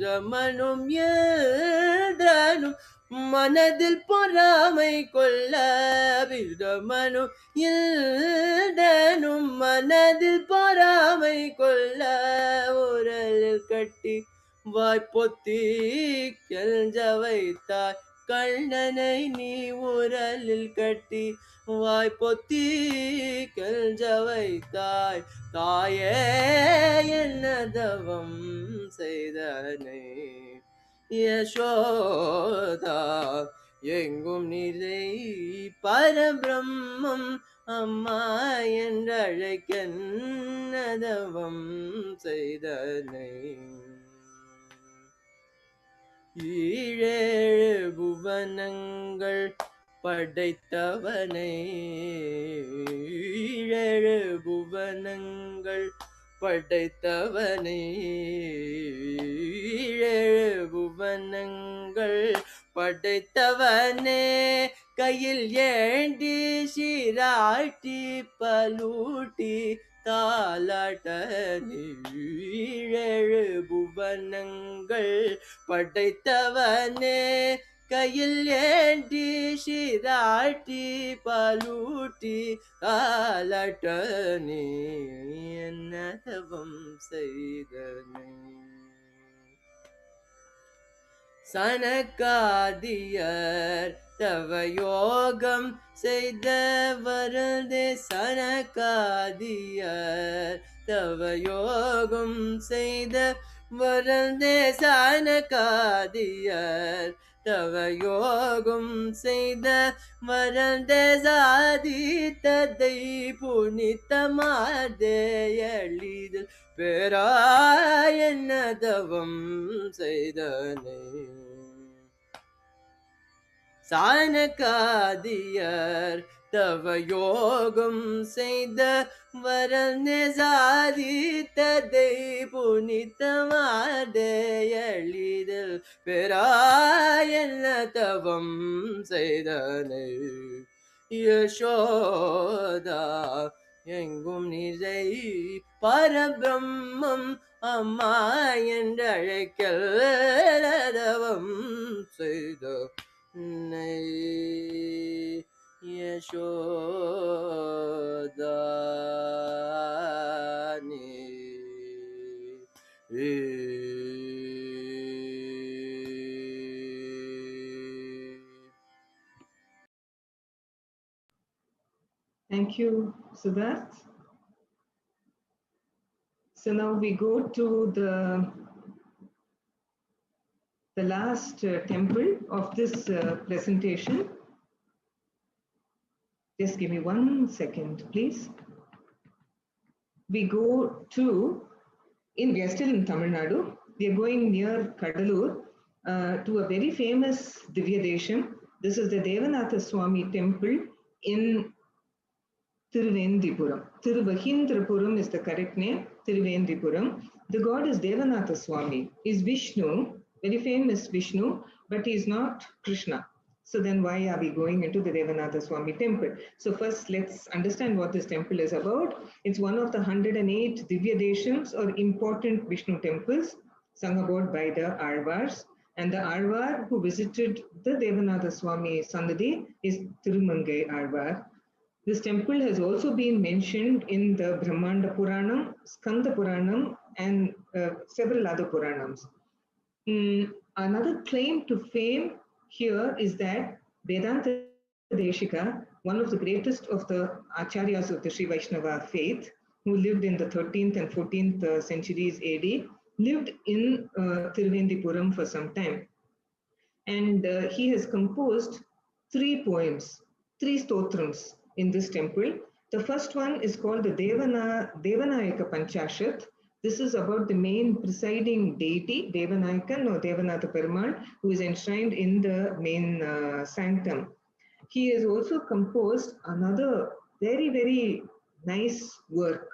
பிரமனும் இந்திரனும் மனதில் பொறாமை கொள்ள பிரமனும் இந்திரனும் மனதில் பொறாமை கொள்ள உரலில் கட்டி வாய்ப்பொத்தி கெஞ்ச வைத்தாய் கண்ணனை நீ உரலில் கட்டி வாய்ப்பொத்தி கெஞ்ச வைத்தாய் தாயே என்னதவம் செய்தனே யசோதா எங்கும் நிறை பரபிரம்மம் அம்மா என்றழைக்க நதவம் செய்தனே ஈழேழு புவனங்கள் படைத்தவனை ஈழேழு புவனங்கள் படைத்தவனை ஈழேழு புவனங்கள் படைத்தவனே கையில் ஏண்டி சீராட்டி பலூட்டி தாலாட்ட ஈழேழு புவனங்கள் படைத்தவனே கையில் ஏண்டி சீராட்டி பலூட்டி தாலாட்ட நீ என்னதவம் செய்தனே சனகாதியர் தவ யோகம் செய்த வரதே சனகாதியர் தவ யோகம் செய்த வரதே சனகாதியர் தவ யோகம் செய்த வரதே சாதித்ததை புனிதமாதே எளிதில் பெறாய் என்னதவம் செய்தனே சனகாதியர் தவ யோகம் செய்த வரனே சாதித்ததை புனிதமாதே எளிதில் பெறாயென்ன தவம் செய்தனை யசோதா எங்கும் நிறை பரபிரம்மம் அம்மா என்றழைக்கதவம் செய்த Yashoda Thank you, Siddharth. So now we go to the last temple of this presentation. Just give me 1 second, please. We go to, we are still in Tamil Nadu. We are going near Kadalur to a very famous Divya Desham. This is the Devanatha Swami temple in Thiruvendipuram. Thiruvahindrapuram is the correct name, Thiruvendipuram. The god is Devanatha Swami. Is Vishnu, very famous Vishnu, but he is not Krishna. So then why are we going into the Devanatha Swami temple? So first let's understand what this temple is about. It's one of the 108 Divya Deshams or important Vishnu temples sung about by the Alvars. And the Alvar who visited the Devanatha Swami Sannadhi is Thirumangai Alvar. This temple has also been mentioned in the Brahmanda Puranam, Skanda Puranam, and several other Puranams. Another claim to fame here is that Vedanta Deshika, one of the greatest of the Acharyas of the Sri Vaishnava faith, who lived in the 13th and 14th centuries AD, lived in Thiruvendipuram for some time. And he has composed 3 poems, 3 stotrams in this temple. The first one is called the Devanayaka Panchashat. This is about the main presiding deity, Devanayaka or Devanatha Perumal, who is enshrined in the main sanctum. He has also composed another very, very nice work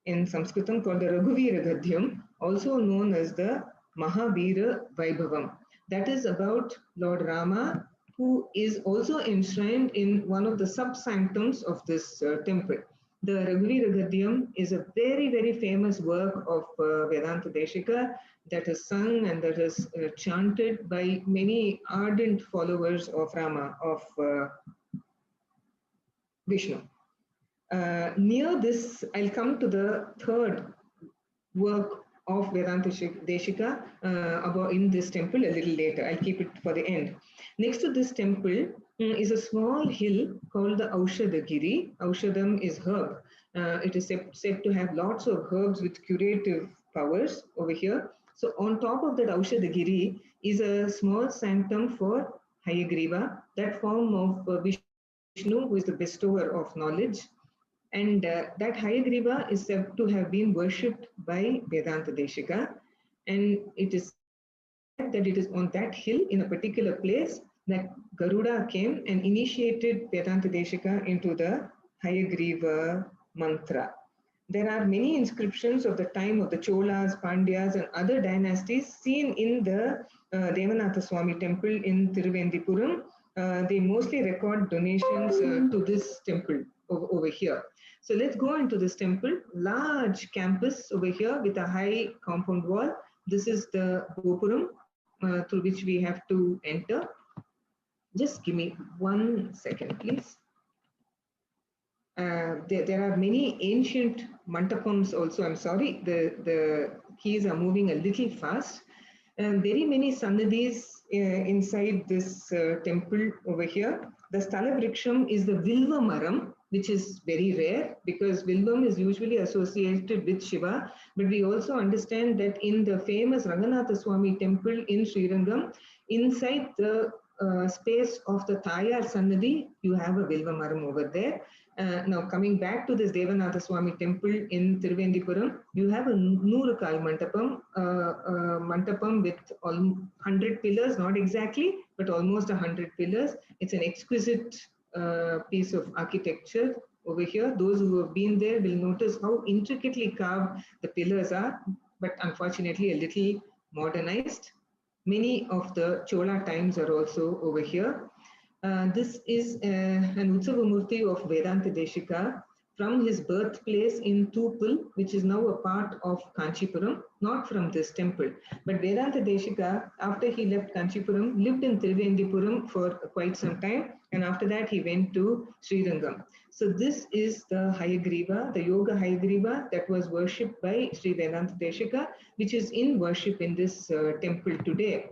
in Sanskritam called the Raghuvira Gadyam, also known as the Mahavira Vaibhavam. That is about Lord Rama, who is also enshrined in one of the sub-sanctums of this temple. The Raghuvira Gadyam is a very, very famous work of Vedanta Deshika that is sung and that is chanted by many ardent followers of Rama, of Vishnu. Near this, I'll come to the third work of Vedanta Deshika about in this temple a little later. I'll keep it for the end. Next to this temple is a small hill called the Aushadagiri. Aushadam is herb. It is said to have lots of herbs with curative powers over here. So on top of that Aushadagiri is a small sanctum for Hayagriva, that form of Vishnu who is the bestower of knowledge. And that Hayagriva is said to have been worshipped by Vedanta Deshika. And it is said that it is on that hill in a particular place that Garuda came and initiated Vedanta Deshika into the Hayagriva mantra. There are many inscriptions of the time of the Cholas, Pandyas, and other dynasties seen in the Devanatha Swami temple in Thiruvendipuram. They mostly record donations to this temple over here. So let's go into this temple. Large campus over here with a high compound wall. This is the Gopuram through which we have to enter. Just give me 1 second, please. There are many ancient mantapams also. I'm sorry, the keys are moving a little fast. Very many sannadhis inside this temple over here. The Sthala Vriksham is the Vilva Maram, which is very rare because Vilvam is usually associated with Shiva. But we also understand that in the famous Ranganatha Swami temple in Srirangam, inside the space of the Tayar Sannadhi, you have a Vilva Maram over there. Now coming back to this Devanatha Swami temple in Thiruvendipuram, you have a Noorukal Mantapam, Mantapam with 100 pillars, not exactly, but almost 100 pillars. It's an exquisite piece of architecture over here. Those who have been there will notice how intricately carved the pillars are, but unfortunately a little modernized. Many of the Chola times are also over here. This is an Utsava Murti of Vedanta Deshika from his birthplace in Tupul, which is now a part of Kanchipuram, not from this temple. But Vedanta Deshika, after he left Kanchipuram, lived in Trivendipuram for quite some time, and after that he went to Srirangam. So this is the Hayagriva, the Yoga Hayagriva that was worshipped by Sri Vedanta Deshika, which is in worship in this temple today.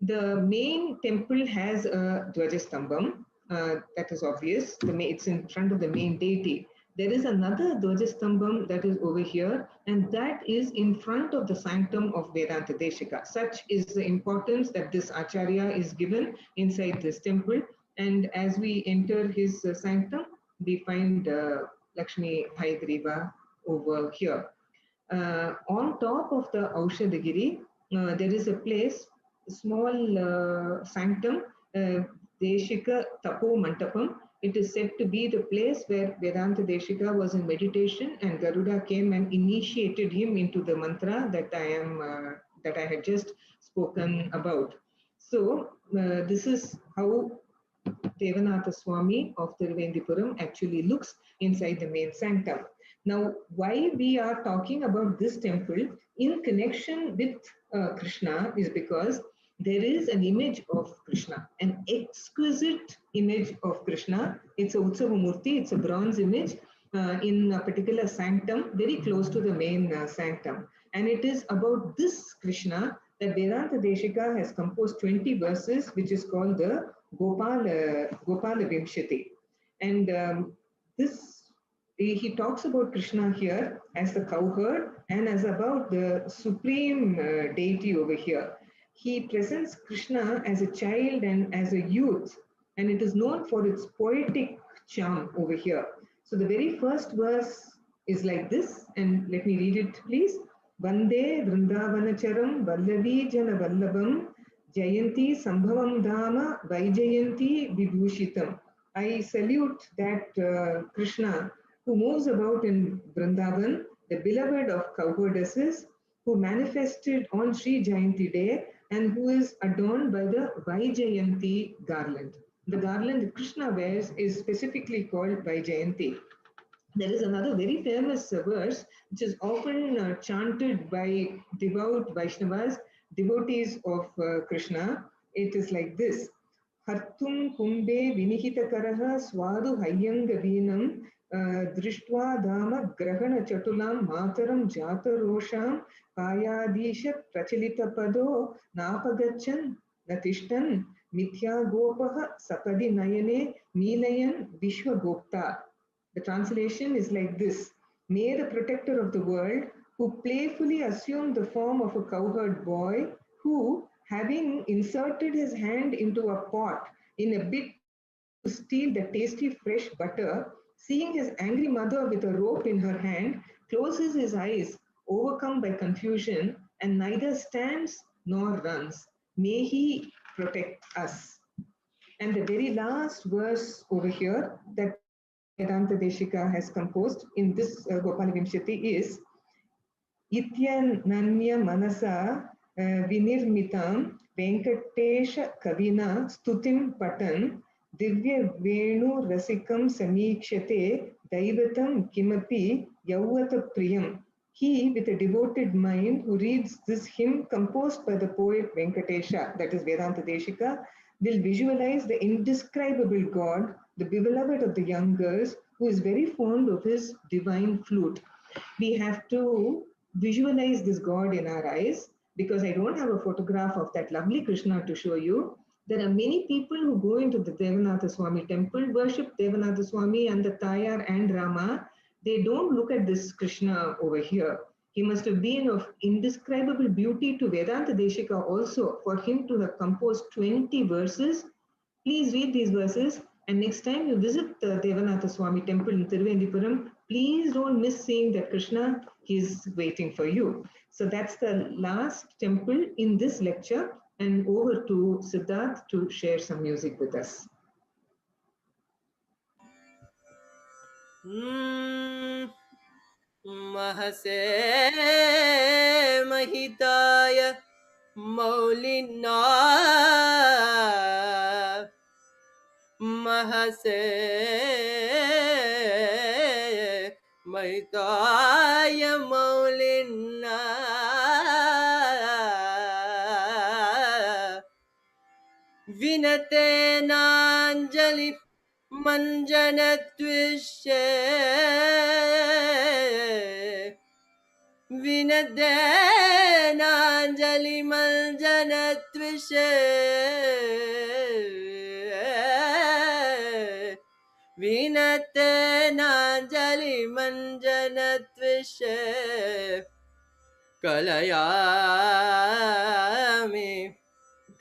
The main temple has a Dvajastambam, that is obvious. It's in front of the main deity. There is another Dvajastambam that is over here, and that is in front of the sanctum of Vedanta Deshika. Such is the importance that this Acharya is given inside this temple. And as we enter his sanctum, we find Lakshmi Hayagriva over here. On top of the Aushadagiri, there is a place, small sanctum, Deshika Tapo Mantapam. It is said to be the place where Vedanta Deshika was in meditation, and Garuda came and initiated him into the mantra that I had just spoken about. So this is how Devanatha Swami of Tiruvendipuram actually looks inside the main sanctum. Now, why we are talking about this temple in connection with Krishna is because there is an image of Krishna, an exquisite image of Krishna. It's a Utsava Murti, it's a bronze image in a particular sanctum, very close to the main sanctum. And it is about this Krishna that Vedanta Deshika has composed 20 verses, which is called the Gopala Vimshati. And he talks about Krishna here as the cowherd and as about the supreme deity over here. He presents Krishna as a child and as a youth, and it is known for its poetic charm over here. So the very first verse is like this, and let me read it, please. Vande Vrindavanacharam Vallavi Jana Vallabham Jayanti Sambhavam Dama Vaijayanti Vibhushitam. I salute that Krishna who moves about in Vrindavan, the beloved of cowherdesses, who manifested on Sri Jayanti Day, and who is adorned by the Vaijayanti garland. The garland that Krishna wears is specifically called Vaijayanti. There is another very famous verse which is often chanted by devout Vaishnavas, devotees of Krishna. It is like this. Hartum kumbe vinihitakaraha swadu hayyanga veenam drishtva dama grahana chatulam mataram jatarosham payadisha prachalita pado napagachan natishtan mithya gopaha sapadi nayane milayan vishwagopta. The translation is like this. May the protector of the world, who playfully assumed the form of a cowherd boy, who, having inserted his hand into a pot in a bid to steal the tasty fresh butter, seeing his angry mother with a rope in her hand, closes his eyes, overcome by confusion, and neither stands nor runs. May he protect us. And the very last verse over here that Vedanta Deshika has composed in this Gopala Vimshati is Itya Nanya Manasa Vinirmitam Venkatesha Kavina Stutim Patan Divya Venu Rasikam Samikshate Daivatam Kimapi Yauvata Priyam. He, with a devoted mind, who reads this hymn composed by the poet Venkatesha, that is Vedanta Deshika, will visualize the indescribable God, the beloved of the young girls, who is very fond of his divine flute. We have to visualize this God in our eyes, because I don't have a photograph of that lovely Krishna to show you. There are many people who go into the Devanatha Swami temple, worship Devanatha Swami and the Tayar and Rama. They don't look at this Krishna over here. He must have been of indescribable beauty to Vedanta Deshika also for him to have composed 20 verses. Please read these verses, and next time you visit the Devanatha Swami temple in Tiruvendipuram, please don't miss seeing that Krishna. He is waiting for you. So that's the last temple in this lecture, and over to Siddharth to share some music with us. महसे महिताय मौलिना महसे महिताय मौलिना विनतेनाञ्जलि मञ्जनत्विष्ये विनतेनाञ्जलि मञ्जनत्विष्ये विनतेनाञ्जलि मञ्जनत्विष्ये कलयामि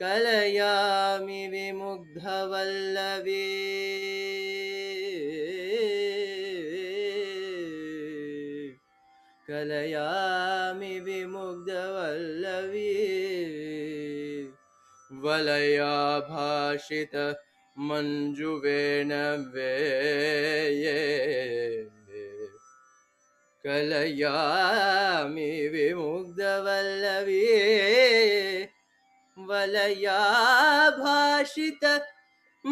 कलयामि विमुग्धवल्लवी कलयामि विमुग्धवल्लवी वलयाभाषित मञ्जुवेणवे कलयामि विमुग्धवल्लवी वलयाभाषित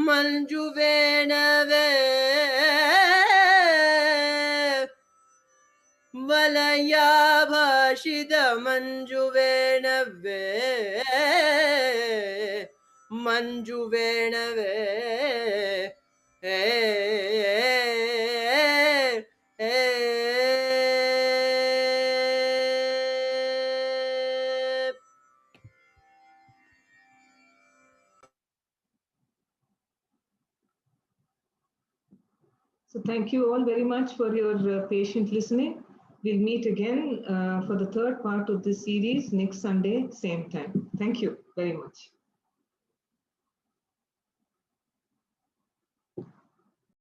मञ्जुवेणवे वलयाभाषित मञ्जुवेणवे मञ्जुवेणवे So thank you all very much for your patient listening. We'll meet again for the third part of this series next Sunday, same time. Thank you very much.